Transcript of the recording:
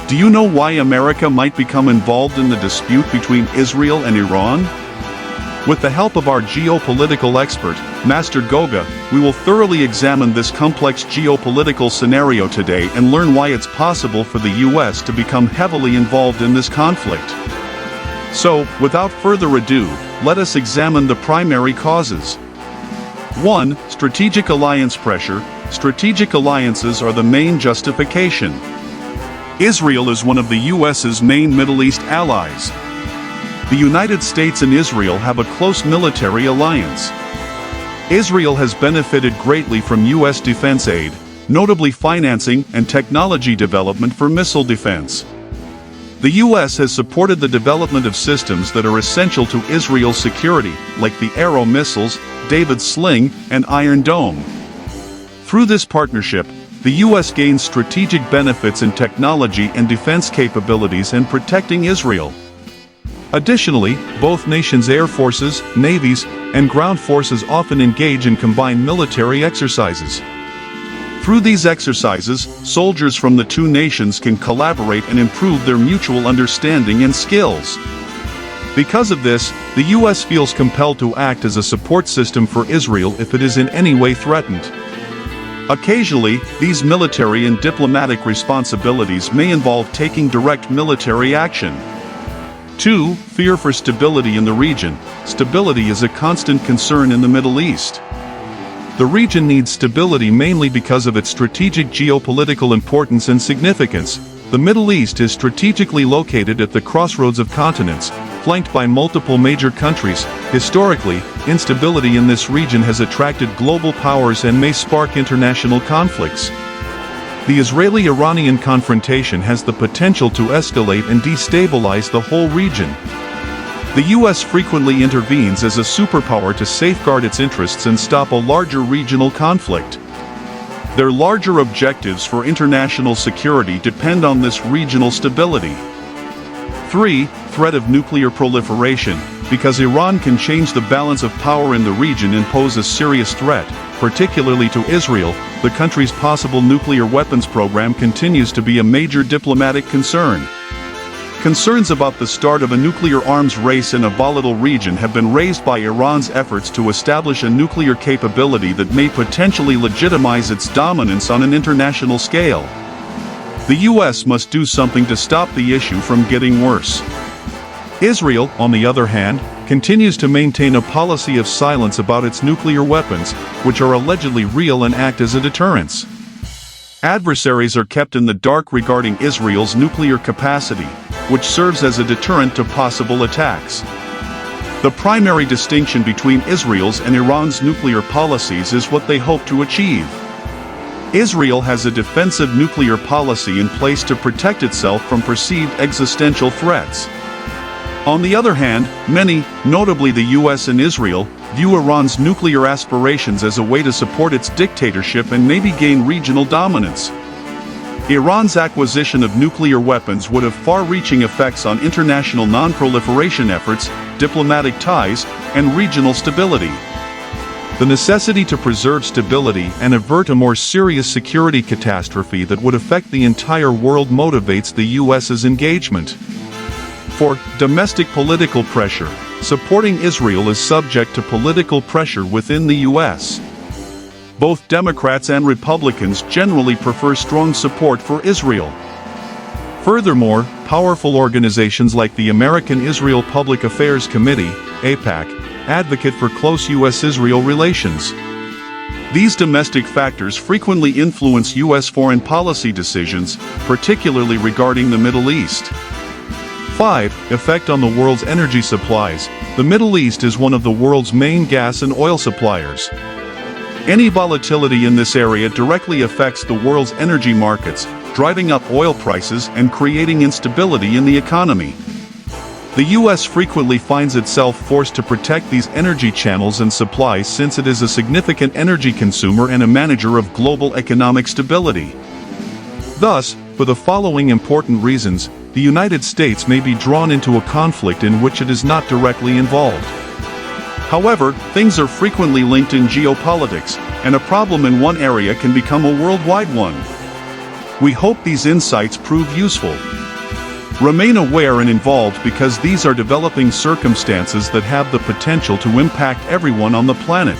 Do you know why America might become involved in the dispute between Israel and Iran? With the help of our geopolitical expert, Master Goga, we will thoroughly examine this complex geopolitical scenario today and learn why it's possible for the US to become heavily involved in this conflict. So, without further ado, let us examine the primary causes. 1. Strategic alliance pressure. Strategic alliances are the main justification. Israel is one of the US's main Middle East allies. The United States and Israel have a close military alliance. Israel has benefited greatly from US defense aid, notably financing and technology development for missile defense. The US has supported the development of systems that are essential to Israel's security, like the Arrow missiles, David's Sling, and Iron Dome. Through this partnership, the US gains strategic benefits in technology and defense capabilities and protecting Israel. Additionally, both nations' air forces, navies, and ground forces often engage in combined military exercises. Through these exercises, soldiers from the two nations can collaborate and improve their mutual understanding and skills. Because of this, the US feels compelled to act as a support system for Israel if it is in any way threatened. Occasionally, these military and diplomatic responsibilities may involve taking direct military action. 2. Fear for stability in the region. Stability is a constant concern in the Middle East. The region needs stability mainly because of its strategic geopolitical importance and significance. The Middle East is strategically located at the crossroads of continents, flanked by multiple major countries. Historically, instability in this region has attracted global powers and may spark international conflicts. The Israeli-Iranian confrontation has the potential to escalate and destabilize the whole region. The US frequently intervenes as a superpower to safeguard its interests and stop a larger regional conflict. Their larger objectives for international security depend on this regional stability. 3. Threat of nuclear proliferation. Because Iran can change the balance of power in the region and pose a serious threat, particularly to Israel, the country's possible nuclear weapons program continues to be a major diplomatic concern. Concerns about the start of a nuclear arms race in a volatile region have been raised by Iran's efforts to establish a nuclear capability that may potentially legitimize its dominance on an international scale. The US must do something to stop the issue from getting worse. Israel, on the other hand, continues to maintain a policy of silence about its nuclear weapons, which are allegedly real and act as a deterrence. Adversaries are kept in the dark regarding Israel's nuclear capacity, which serves as a deterrent to possible attacks. The primary distinction between Israel's and Iran's nuclear policies is what they hope to achieve. Israel has a defensive nuclear policy in place to protect itself from perceived existential threats. On the other hand, many, notably the US and Israel, view Iran's nuclear aspirations as a way to support its dictatorship and maybe gain regional dominance. Iran's acquisition of nuclear weapons would have far-reaching effects on international non-proliferation efforts, diplomatic ties, and regional stability. The necessity to preserve stability and avert a more serious security catastrophe that would affect the entire world motivates the US's engagement. 4. Domestic political pressure. Supporting Israel is subject to political pressure within the US. Both Democrats and Republicans generally prefer strong support for Israel. Furthermore, powerful organizations like the American Israel Public Affairs Committee, AIPAC, advocate for close US-Israel relations. These domestic factors frequently influence US foreign policy decisions, particularly regarding the Middle East. 5. Effect on the world's energy supplies. The Middle East is one of the world's main gas and oil suppliers. Any volatility in this area directly affects the world's energy markets, driving up oil prices and creating instability in the economy. The US frequently finds itself forced to protect these energy channels and supplies since it is a significant energy consumer and a manager of global economic stability. Thus, for the following important reasons, the United States may be drawn into a conflict in which it is not directly involved. However, things are frequently linked in geopolitics, and a problem in one area can become a worldwide one. We hope these insights prove useful. Remain aware and involved because these are developing circumstances that have the potential to impact everyone on the planet.